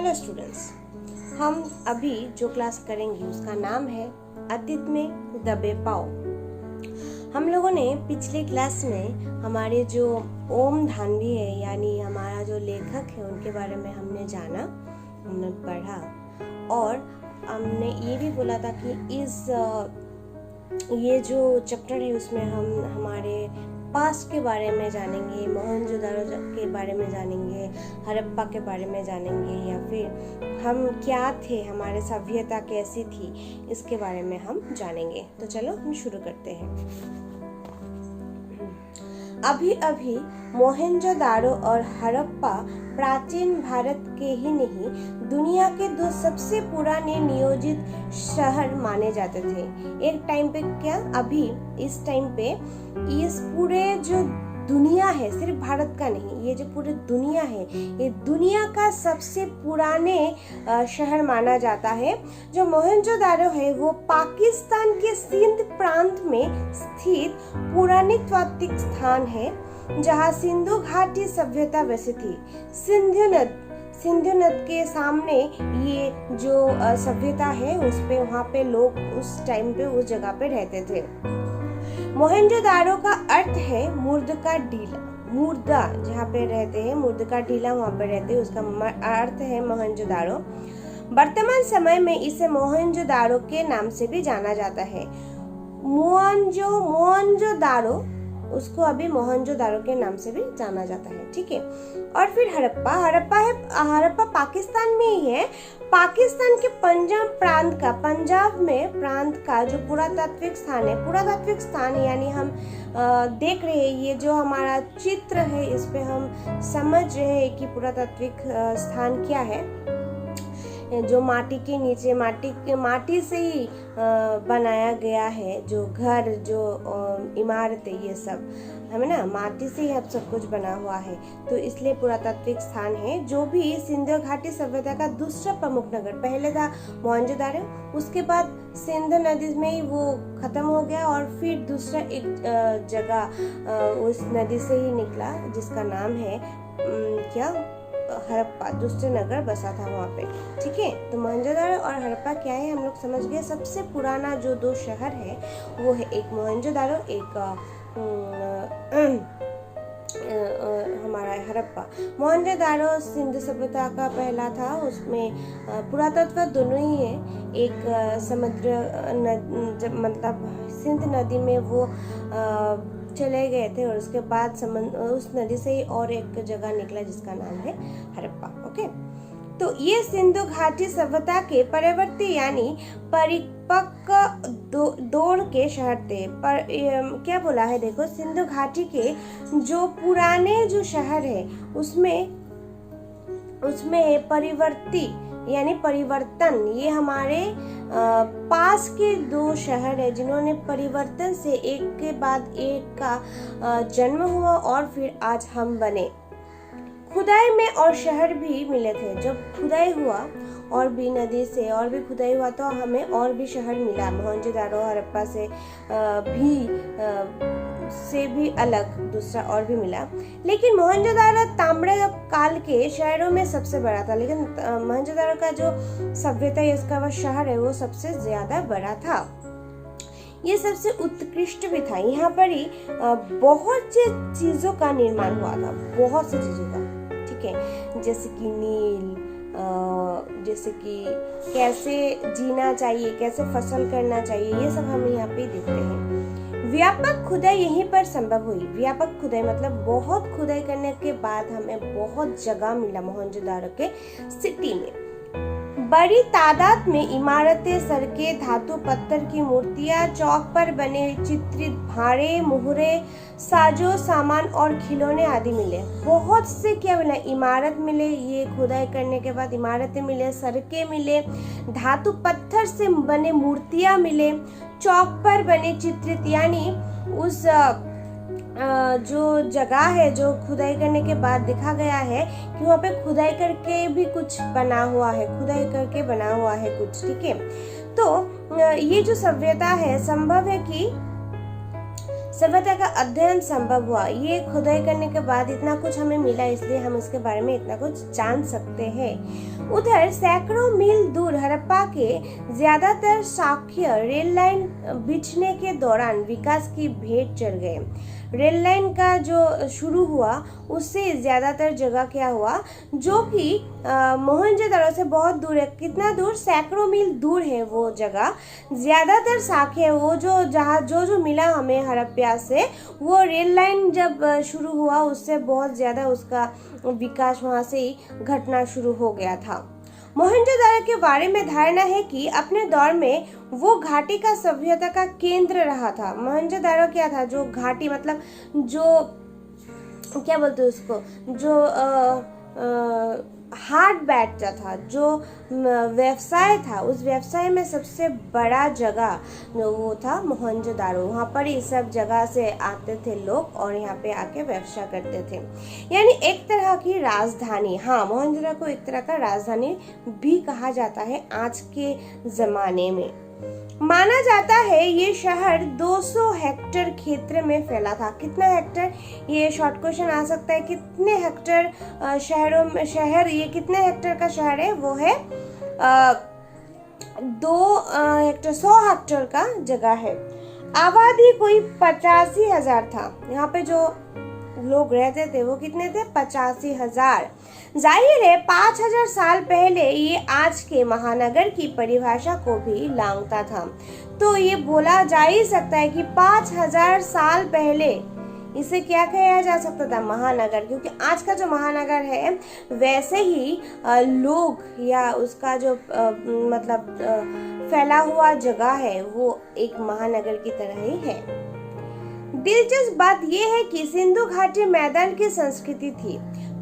Hello students, हम अभी जो क्लास करेंगे उसका नाम है अतीत में दबे पाँव। हम लोगों ने पिछले क्लास में हमारे जो ओम धानवी है यानी हमारा जो लेखक है उनके बारे में हमने जाना, हमने पढ़ा और हमने ये भी बोला था कि ये जो चैप्टर है उसमें हम हमारे पास्ट के बारे में जानेंगे, मोहनजोदारो के बारे में जानेंगे, हड़प्पा के बारे में जानेंगे या फिर हम क्या थे, हमारे सभ्यता कैसी थी, इसके बारे में हम जानेंगे। तो चलो हम शुरू करते हैं। अभी अभी मोहनजोदारो और हड़प्पा प्राचीन भारत के ही नहीं दुनिया के दो सबसे पुराने नियोजित शहर माने जाते थे। एक टाइम पे क्या, अभी इस टाइम पे इस पूरे जो दुनिया है, सिर्फ भारत का नहीं, ये जो पूरी दुनिया है, ये दुनिया का सबसे पुराने शहर माना जाता है। जो मोहनजोदारो है वो पाकिस्तान के सिंध प्रांत में स्थित पुरातत्विक स्थान है जहाँ सिंधु घाटी सभ्यता बसी थी। सिंधु नद के सामने ये जो सभ्यता है उस पे वहाँ पे लोग उस टाइम पे उस जगह पे रहते थे। मोहनजोदारो का अर्थ है मुर्द का ढीला, मुर्दा जहाँ पे रहते हैं, मुर्द का ढीला वहाँ पे रहते हैं, उसका अर्थ है मोहनजोदारो। वर्तमान समय में इसे मोहनजोदारो के नाम से भी जाना जाता है। मोहनजोदारो उसको अभी मोहनजोदारो के नाम से भी जाना जाता है, ठीक है। और फिर हड़प्पा पाकिस्तान में ही है। पाकिस्तान के पंजाब में प्रांत का जो पुरातात्विक स्थान यानी हम देख रहे हैं, ये जो हमारा चित्र है इस पे हम समझ रहे हैं कि पुरातात्विक स्थान क्या है। जो माटी के नीचे माटी से ही बनाया गया है, जो घर, जो इमारतें, ये सब हमें ना माटी से ही अब सब कुछ बना हुआ है, तो इसलिए पुरातात्विक स्थान है। जो भी सिंधु घाटी सभ्यता का दूसरा प्रमुख नगर, पहले था मोहनजोदारो, उसके बाद सिंधु नदी में ही वो खत्म हो गया और फिर दूसरा एक जगह उस नदी से ही निकला जिसका नाम है हड़प्पा, दूसरे नगर बसा था वहाँ पे, ठीक है। तो मोहनजोदारो और हड़प्पा क्या है हम लोग समझ गए। सबसे पुराना जो दो शहर है वो है एक मोहनजोदारो, एक हमारा हड़प्पा। मोहनजोदारो सिंधु सभ्यता का पहला था, उसमें पुरातत्व दोनों ही है। एक समुद्र मतलब सिंध नदी में वो चले गए थे और उसके बाद उस नदी से ही और एक जगह निकला जिसका नाम है हड़प्पा, ओके। तो ये सिंधु घाटी सभ्यता के परवर्ती यानी परिपक्व दौर के शहर थे। पर क्या बोला है देखो, सिंधु घाटी के जो पुराने जो शहर है उसमें परिवर्ती यानी परिवर्तन, ये हमारे पास के दो शहर है जिन्होंने परिवर्तन से एक के बाद एक का जन्म हुआ और फिर आज हम बने। खुदाई में और शहर भी मिले थे। जब खुदाई हुआ और भी नदी से और भी खुदाई हुआ तो हमें और भी शहर मिला। मोहनजोदारो हड़प्पा से भी अलग दूसरा और भी मिला। लेकिन मोहनजोदारो तांबे काल के शहरों में सबसे बड़ा था। लेकिन मोहनजोदारो का जो सभ्यता है, इसका वो शहर है, वो सबसे ज्यादा बड़ा था। ये सबसे उत्कृष्ट भी था। यहाँ पर ही बहुत सी चीजों का निर्माण हुआ था, बहुत सी चीजों का, ठीक है। जैसे कि नील, जैसे कि कैसे जीना चाहिए, कैसे फसल करना चाहिए, ये सब हम यहाँ पे देखते हैं। व्यापक खुदाई यहीं पर संभव हुई। व्यापक खुदाई मतलब बहुत खुदाई करने के बाद हमें बहुत जगह मिला मोहनजोदारो के सिटी में। बड़ी तादाद में इमारतें, सड़कें, धातु पत्थर की मूर्तियां, चौक पर बने चित्रित भाड़े, मुहरे, साजो सामान और खिलौने आदि मिले। बहुत से क्या मिला, इमारत मिले, ये खुदाई करने के बाद इमारतें मिले, सड़कें मिले, धातु पत्थर से बने मूर्तियां मिले, चौक पर बने चित्रित यानी उस जो जगह है जो खुदाई करने के बाद देखा गया है कि वहाँ पे खुदाई करके भी कुछ बना हुआ है, खुदाई करके बना हुआ है कुछ, ठीक है। तो ये जो सभ्यता है, संभव है कि सभ्यता का अध्ययन संभव हुआ। ये खुदाई करने के बाद इतना कुछ हमें मिला, इसलिए हम इसके बारे में इतना कुछ जान सकते हैं। उधर सैकड़ों मील दूर हड़प्पा के ज्यादातर साक्ष्य रेल लाइन बिछने के दौरान विकास की भेंट चढ़ गए। रेल लाइन का जो शुरू हुआ उससे ज़्यादातर जगह क्या हुआ, जो कि मोहनजोदड़ो से बहुत दूर है। कितना दूर? सैकड़ों मील दूर है वो जगह। ज़्यादातर साक्ष्य वो जो जहाँ जो मिला हमें हड़प्पा से, वो रेल लाइन जब शुरू हुआ उससे बहुत ज़्यादा उसका विकास वहाँ से ही घटना शुरू हो गया था। मोहनजोदड़ो के बारे में धारणा है कि अपने दौर में वो घाटी का सभ्यता का केंद्र रहा था। मोहनजोदड़ो क्या था? जो घाटी मतलब जो क्या बोलते हैं उसको, जो हाट बैठता था, जो व्यवसाय था, उस व्यवसाय में सबसे बड़ा जगह वो था मोहनजोदड़ो। वहाँ पर ये सब जगह से आते थे लोग और यहाँ पे आके व्यवसाय करते थे, यानी एक तरह की राजधानी। हाँ, मोहनजोदड़ो को एक तरह का राजधानी भी कहा जाता है आज के ज़माने में। माना जाता है ये शहर 200 हेक्टेयर क्षेत्र में फैला था। कितना हेक्टेयर? ये शॉर्ट क्वेश्चन आ सकता है। कितने हेक्टेयर शहर ये कितने हेक्टेयर का शहर है? वो है 2 हेक्टेयर, 100 हेक्टेयर का जगह है। आबादी कोई 85,000 था। यहाँ पे जो लोग रहते थे वो कितने थे? 85,000। जाहिर है 5,000 साल पहले ये आज के महानगर की परिभाषा को भी लांघता था। तो ये बोला जा ही सकता है कि 5,000 साल पहले इसे क्या कहा जा सकता था? महानगर। क्योंकि आज का जो महानगर है वैसे ही लोग या उसका जो मतलब फैला हुआ जगह है वो एक महानगर की तरह ही है। दिलचस्प बात यह है कि सिंधु घाटी मैदान की संस्कृति थी,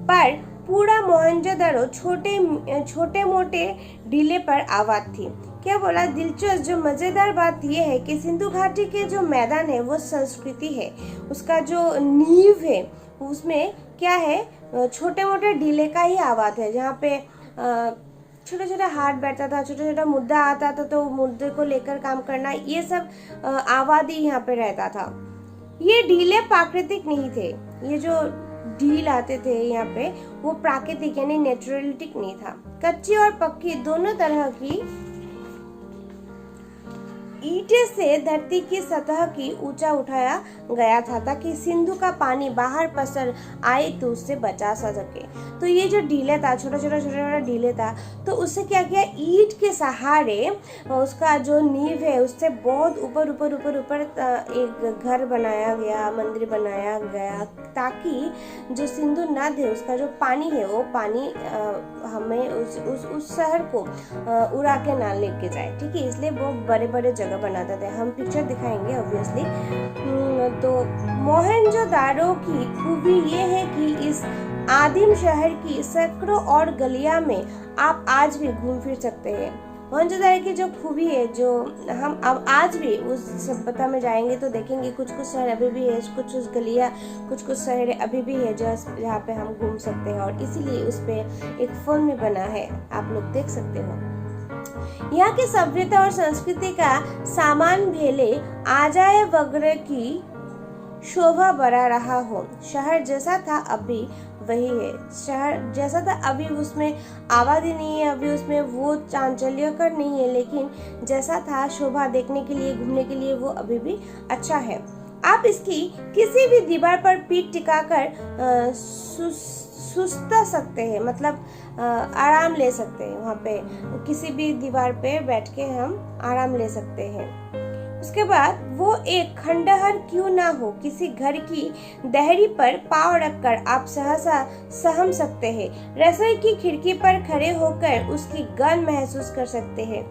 पर पूरा मोहनजोदड़ो छोटे मोटे टीले पर आबाद थी। क्या बोला? दिलचस्प जो मजेदार बात यह है कि सिंधु घाटी के जो मैदान है वो संस्कृति है, उसका जो नींव है उसमें क्या है? छोटे मोटे टीले का ही आबाद है, जहाँ पे छोटा छोटा हाट बैठता था, छोटा छोटा मुद्दा आता था तो मुद्दे को लेकर काम करना, ये सब आबादी यहाँ पे रहता था। ये ढीले प्राकृतिक नहीं थे। ये जो ढील आते थे यहाँ पे वो प्राकृतिक यानी नेचुरलिटिक नहीं था। कच्ची और पक्की दोनों तरह की ईंटें से धरती की सतह की ऊंचा उठाया गया था ताकि सिंधु का पानी बाहर पसर आए तो उससे बचा सके। तो ये जो ढीले था, छोटा छोटा ढीले था, तो उससे क्या किया? ईंट के सहारे उसका जो नींव है उससे बहुत ऊपर एक घर बनाया गया, मंदिर बनाया गया, ताकि जो सिंधु नद है उसका जो पानी है वो पानी हमें उस शहर को उड़ा के ना लेके जाए। ठीक है, इसलिए वो बड़े बड़े जगह बनाते थे। हम पिक्चर दिखाएंगे ऑब्वियसली। तो मोहनजोदड़ो की खूबी ये है कि इस आदिम शहर की सैकड़ों और गलियां में आप आज भी घूम फिर सकते हैं। मोहनजोदड़ो की जो खूबी है, जो हम अब आज भी उस सभ्यता में जाएंगे तो देखेंगे कुछ शहर अभी भी है, कुछ गलियां, कुछ शहर अभी भी है जहाँ पे हम घूम सकते हैं, और इसीलिए उस पे एक फिल्म भी बना है, आप लोग देख सकते हो। यहाँ की सभ्यता और संस्कृति का सामान भेले आ जाए वगैरह की शोभा बढ़ा रहा हो। शहर जैसा था अभी वही है। शहर जैसा था अभी उसमें आबादी नहीं है, अभी उसमें वो चांचल्यकर नहीं है, लेकिन जैसा था शोभा देखने के लिए, घूमने के लिए वो अभी भी अच्छा है। आप इसकी किसी भी दीवार पर पीठ टिकाकर सुस्ता सकते हैं, मतलब आराम ले सकते हैं। वहाँ पे किसी भी दीवार पे बैठ के हम आराम ले सकते हैं। उसके बाद वो एक खंडहर क्यों ना हो, किसी घर की दहरी पर पाँव रखकर आप सहसा सहम सकते हैं। रसोई की खिड़की पर खड़े होकर उसकी गंध महसूस कर सकते हैं,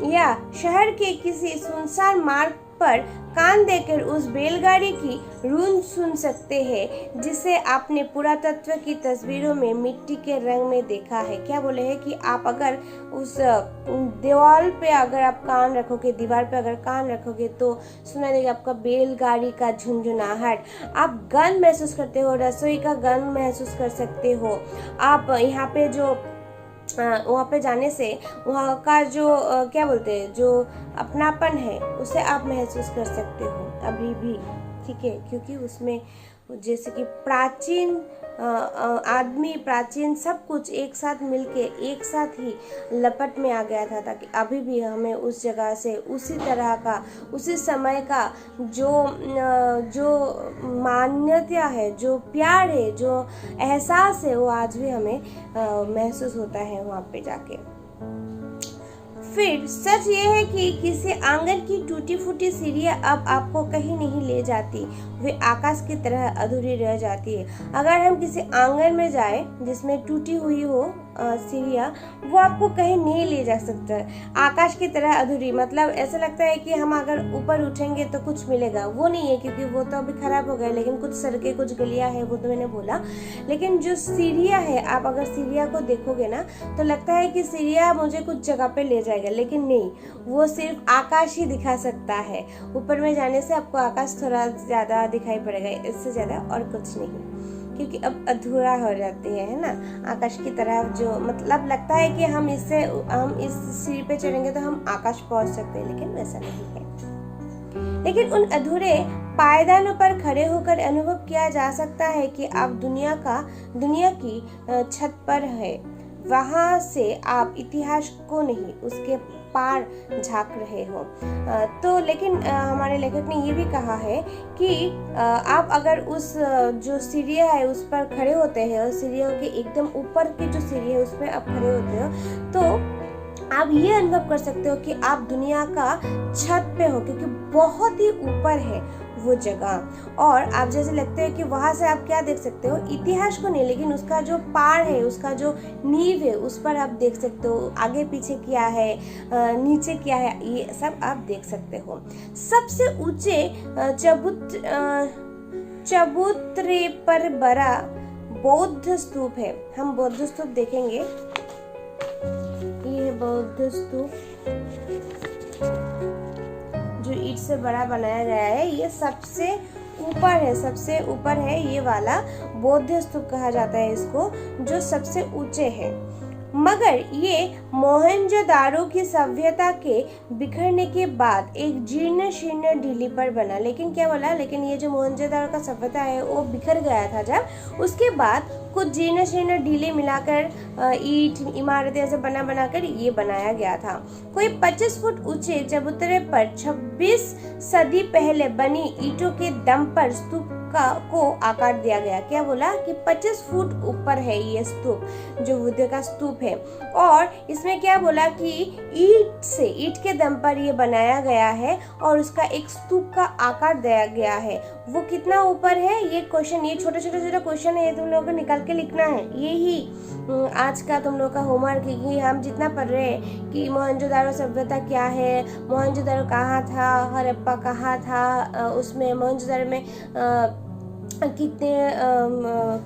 या शहर के किसी सुनसान मार्ग पर कान देकर उस बैलगाड़ी की रून सुन सकते हैं जिसे आपने पुरातत्व की तस्वीरों में मिट्टी के रंग में देखा है। क्या बोले हैं कि आप अगर उस दीवार पे अगर आप कान रखोगे, दीवार पे अगर कान रखोगे तो सुना देगा आपका बैलगाड़ी का झुंझुनाहट। आप गंध महसूस करते हो, रसोई का गंध महसूस कर सकते हो। आप यहाँ पे जो वहाँ पे जाने से वहाँ का जो क्या बोलते हैं, जो अपनापन है उसे आप महसूस कर सकते हो अभी भी। ठीक है, क्योंकि उसमें जैसे कि प्राचीन आदमी, प्राचीन सब कुछ एक साथ मिलके एक साथ ही लपट में आ गया था, ताकि अभी भी हमें उस जगह से उसी तरह का, उसी समय का जो मान्यता है, जो प्यार है, जो एहसास है, वो आज भी हमें महसूस होता है वहाँ पे जाके। फिर सच ये है कि किसी आंगन की टूटी फूटी सीढ़ियाँ अब आपको कहीं नहीं ले जाती, वे आकाश की तरह अधूरी रह जाती है। अगर हम किसी आंगन में जाए जिसमें टूटी हुई हो सीढ़ियाँ, वो आपको कहीं नहीं ले जा सकता। आकाश की तरह अधूरी मतलब ऐसा लगता है कि हम अगर ऊपर उठेंगे तो कुछ मिलेगा, वो नहीं है, क्योंकि वो तो अभी खराब हो गया, लेकिन कुछ सड़कें, कुछ गलियाँ है, वो तो मैंने बोला। लेकिन जो सीढ़ियाँ है, आप अगर सीढ़ियाँ को देखोगे ना तो लगता है कि सीढ़ियाँ मुझे कुछ जगह पे ले जाएगा, लेकिन नहीं, वो सिर्फ आकाश ही दिखा सकता है। ऊपर में जाने से आपको आकाश थोड़ा ज़्यादा दिखाई पड़ेगा, इससे ज़्यादा और कुछ नहीं, क्योंकि अब अधूरा हो जाती है ना आकाश की तरफ। जो मतलब लगता है कि हम इस सीढ़ी पे चढ़ेंगे तो हम आकाश पहुंच सकते हैं, लेकिन वैसा नहीं है। लेकिन उन अधूरे पायदानों पर खड़े होकर अनुभव किया जा सकता है कि आप दुनिया की छत पर है। वहां से आप इतिहास को नहीं, उसके पार झांक रहे हो। तो लेकिन हमारे लेखक ने ये भी कहा है कि आप अगर उस जो सीढ़ियाँ है उस पर खड़े होते हैं, और सीढ़ियों के एकदम ऊपर की जो सीढ़ी है उस पर आप खड़े होते हो, तो आप ये अनुभव कर सकते हो कि आप दुनिया का छत पे हो, क्योंकि बहुत ही ऊपर है वो जगह। और आप जैसे लगते है कि वहां से आप क्या देख सकते हो, इतिहास को नहीं, लेकिन उसका जो पार है, उसका जो नींव है, उस पर आप देख सकते हो। आगे पीछे क्या है, नीचे क्या है, ये सब आप देख सकते हो। सबसे ऊंचे चबूतरे पर बड़ा बौद्ध स्तूप है। हम बौद्ध स्तूप देखेंगे। ये बौद्ध स्तूप जो ईंट से बड़ा बनाया गया है, ये सबसे ऊपर है ये वाला बौद्ध स्तूप कहा जाता है इसको, जो सबसे ऊंचे है। मगर ये मोहनजोदारो की सभ्यता के बिखरने के बाद एक जीर्ण शीर्ण ढीली पर बना। लेकिन क्या बोला, लेकिन ये जो मोहनजोदारो का सभ्यता है वो बिखर गया था जब, उसके बाद कुछ जीर्ण शीर्ण ढीले मिलाकर ईंट इमारतें ऐसे बनाकर ये बनाया गया था। कोई 25 फुट ऊंचे चबूतरे पर 26 सदी पहले बनी ईंटों के दम पर स्तूप को आकार दिया गया। क्या बोला कि 25 फुट ऊपर है ये स्तूप, जो बुद्ध का स्तूप है। और इसमें क्या बोला कि ईंट के दम पर ये बनाया गया है और उसका एक स्तूप का आकार दिया गया है। वो कितना ऊपर है, ये क्वेश्चन, ये छोटा क्वेश्चन है, ये तुम लोगों को निकाल के लिखना है। यही आज का तुम लोग का होमवर्क है कि हम जितना पढ़ रहे हैं कि मोहनजोदारो सभ्यता क्या है, मोहनजोदारो कहाँ था, हड़प्पा कहाँ था, उसमें मोहनजोदारो में कितने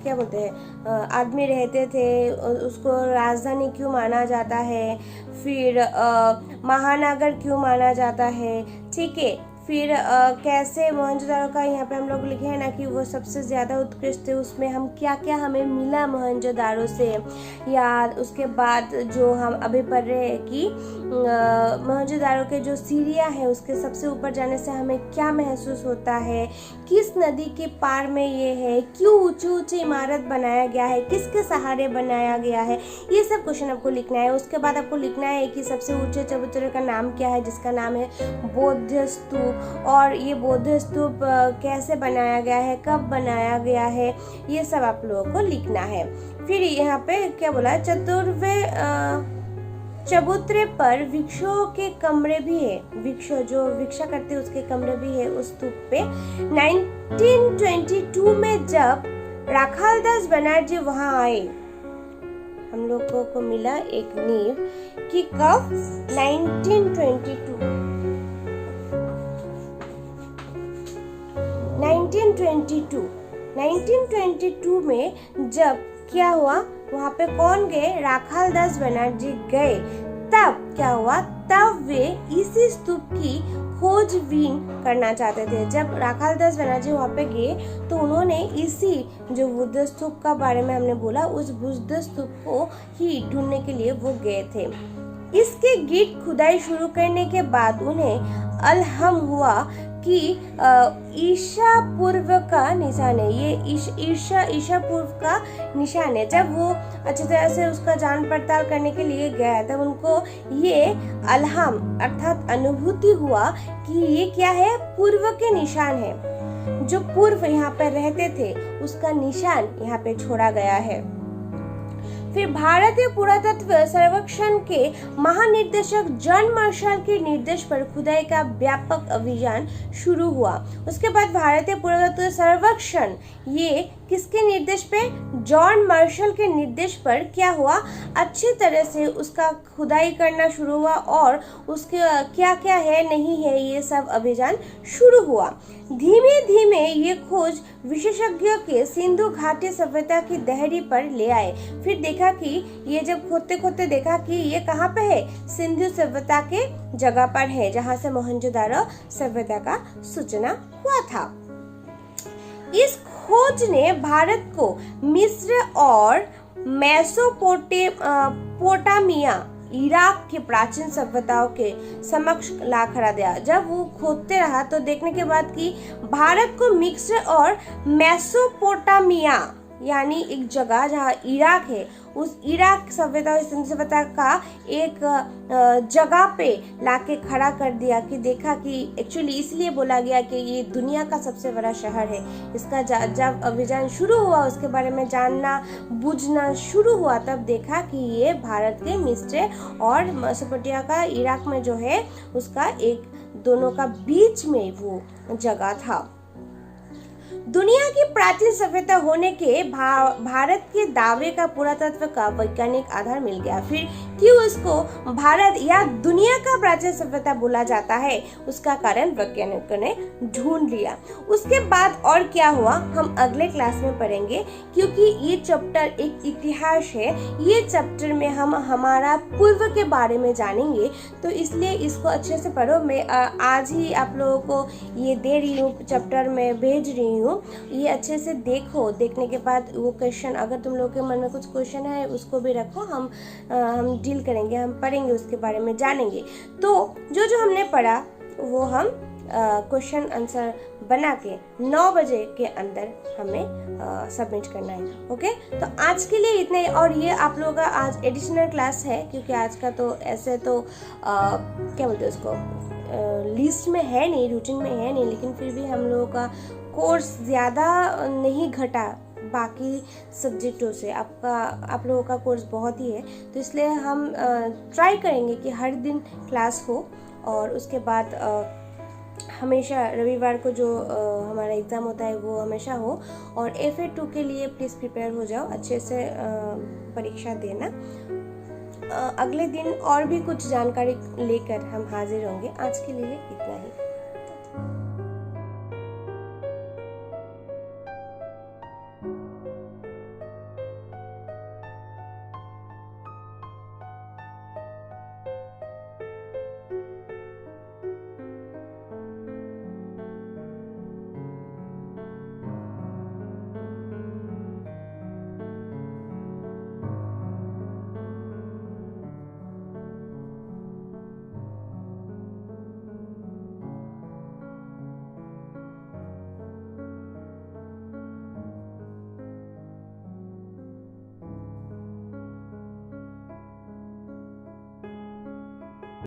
क्या बोलते हैं आदमी रहते थे, उसको राजधानी क्यों माना जाता है, फिर महानगर क्यों माना जाता है, ठीक है। फिर कैसे मोहनजोदारो का यहाँ पे हम लोग लिखे हैं ना कि वो सबसे ज़्यादा उत्कृष्ट है, उसमें हम क्या क्या हमें मिला मोहनजोदारो से, या उसके बाद जो हम अभी पढ़ रहे हैं कि मोहनजोदारो के जो सीढ़ियाँ हैं उसके सबसे ऊपर जाने से हमें क्या महसूस होता है, किस नदी के पार में ये है, क्यों ऊंची इमारत बनाया गया है, किसके सहारे बनाया गया है, ये सब क्वेश्चन आपको लिखना है। उसके बाद आपको लिखना है कि सबसे ऊंचे चबूतरे का नाम क्या है, जिसका नाम है बौद्ध स्तूप, और ये बौद्ध स्तूप कैसे बनाया गया है, कब बनाया गया है, ये सब आप लोगों को लिखना है। फिर यहाँ पे क्या बोला, चबूतरे पर वृक्षों के कमरे भी है, वृक्ष जो भिक्षा करते हैं उसके कमरे भी है उस स्तूप पे। 1922 में जब राखालदास बनर्जी वहां आए, हम लोगों को मिला एक नींव कि कब 1922 में जब क्या हुआ, वहाँ पे कौन गए, राखालदास बनर्जी गए। तब क्या हुआ, तब वे इसी स्तूप की खोजबीन करना चाहते थे। जब राखालदास बनर्जी वहाँ पे गए तो उन्होंने इसी जो बुद्ध स्तूप का बारे में हमने बोला, उस बुद्ध स्तूप को ही ढूंढने के लिए वो गए थे। इसके गिट्ट खुदाई शुरू करने के बाद उन्हें अलहम हुआ कि ईशा पूर्व का निशान है। ये ईशा पूर्व का निशान है। जब वो अच्छी तरह से उसका जांच पड़ताल करने के लिए गया तब उनको ये अल्हाम अर्थात अनुभूति हुआ कि ये क्या है, पूर्व के निशान है। जो पूर्व यहाँ पर रहते थे उसका निशान यहाँ पे छोड़ा गया है। फिर भारतीय पुरातत्व सर्वेक्षण के महानिदेशक जॉन मार्शल के निर्देश पर खुदाई का व्यापक अभियान शुरू हुआ। उसके बाद भारतीय पुरातत्व सर्वेक्षण ये किसके निर्देश पे, जॉन मार्शल के निर्देश पर क्या हुआ, अच्छी तरह से उसका खुदाई करना शुरू हुआ और उसके क्या क्या है नहीं है ये सब अभियान शुरू हुआ। धीमे धीमे ये खोज विशेषज्ञों के सिंधु घाटी सभ्यता की दहरी पर ले आए। फिर देखा कि ये जब खोदते खोदते देखा कि ये कहाँ पे है, सिंधु सभ्यता के जगह पर है जहाँ से मोहनजोदारो सभ्यता का सूचना हुआ था। इस खोज ने भारत को मिस्र और मेसोपोटामिया इराक की प्राचीन सभ्यताओं के समक्ष ला खड़ा दिया। जब वो खोदते रहा तो देखने के बाद कि भारत को मिस्र और मेसोपोटामिया यानी एक जगह जहाँ इराक है, उस इराक सभ्यता सभ्यता का एक जगह पे लाके खड़ा कर दिया कि देखा कि एक्चुअली इसलिए बोला गया कि ये दुनिया का सबसे बड़ा शहर है। इसका जब अभियान शुरू हुआ उसके बारे में जानना बूझना शुरू हुआ तब देखा कि ये भारत के मिस्र और मेसोपोटामिया का इराक में जो है उसका एक दोनों का बीच में वो जगह था। दुनिया की प्राचीन सभ्यता होने के भारत के दावे का पुरातत्व का वैज्ञानिक आधार मिल गया। फिर क्यों इसको भारत या दुनिया का प्राचीन सभ्यता बोला जाता है उसका कारण वैज्ञानिकों ने ढूंढ लिया। उसके बाद और क्या हुआ हम अगले क्लास में पढ़ेंगे, क्योंकि ये चैप्टर एक इतिहास है। ये चैप्टर में हम हमारा पूर्व के बारे में जानेंगे, तो इसलिए इसको अच्छे से पढ़ो। मैं आज ही आप लोगों को ये दे रही हूँ, चैप्टर में भेज रही हूँ, ये अच्छे से देखो। देखने के बाद वो क्वेश्चन, अगर तुम लोगों के मन में कुछ क्वेश्चन है उसको भी रखो, हम डील करेंगे, हम पढ़ेंगे, उसके बारे में जानेंगे। तो जो हमने पढ़ा वो हम क्वेश्चन आंसर बना के 9 बजे के अंदर हमें सबमिट करना है। ओके, तो आज के लिए इतना ही। और ये आप लोगों का आज एडिशनल क्लास है, क्योंकि आज का तो ऐसे तो क्या बोलते हैं उसको, लिस्ट में है नहीं, रूटीन में है नहीं, लेकिन फिर भी हम लोगों का कोर्स ज़्यादा नहीं घटा बाकी सब्जेक्टों से। आप लोगों का कोर्स बहुत ही है, तो इसलिए हम ट्राई करेंगे कि हर दिन क्लास हो। और उसके बाद हमेशा रविवार को जो हमारा एग्ज़ाम होता है वो हमेशा हो। और FA2 के लिए प्लीज़ प्रिपेयर हो जाओ, अच्छे से परीक्षा देना। अगले दिन और भी कुछ जानकारी लेकर हम हाजिर होंगे। आज के लिए इतना ही।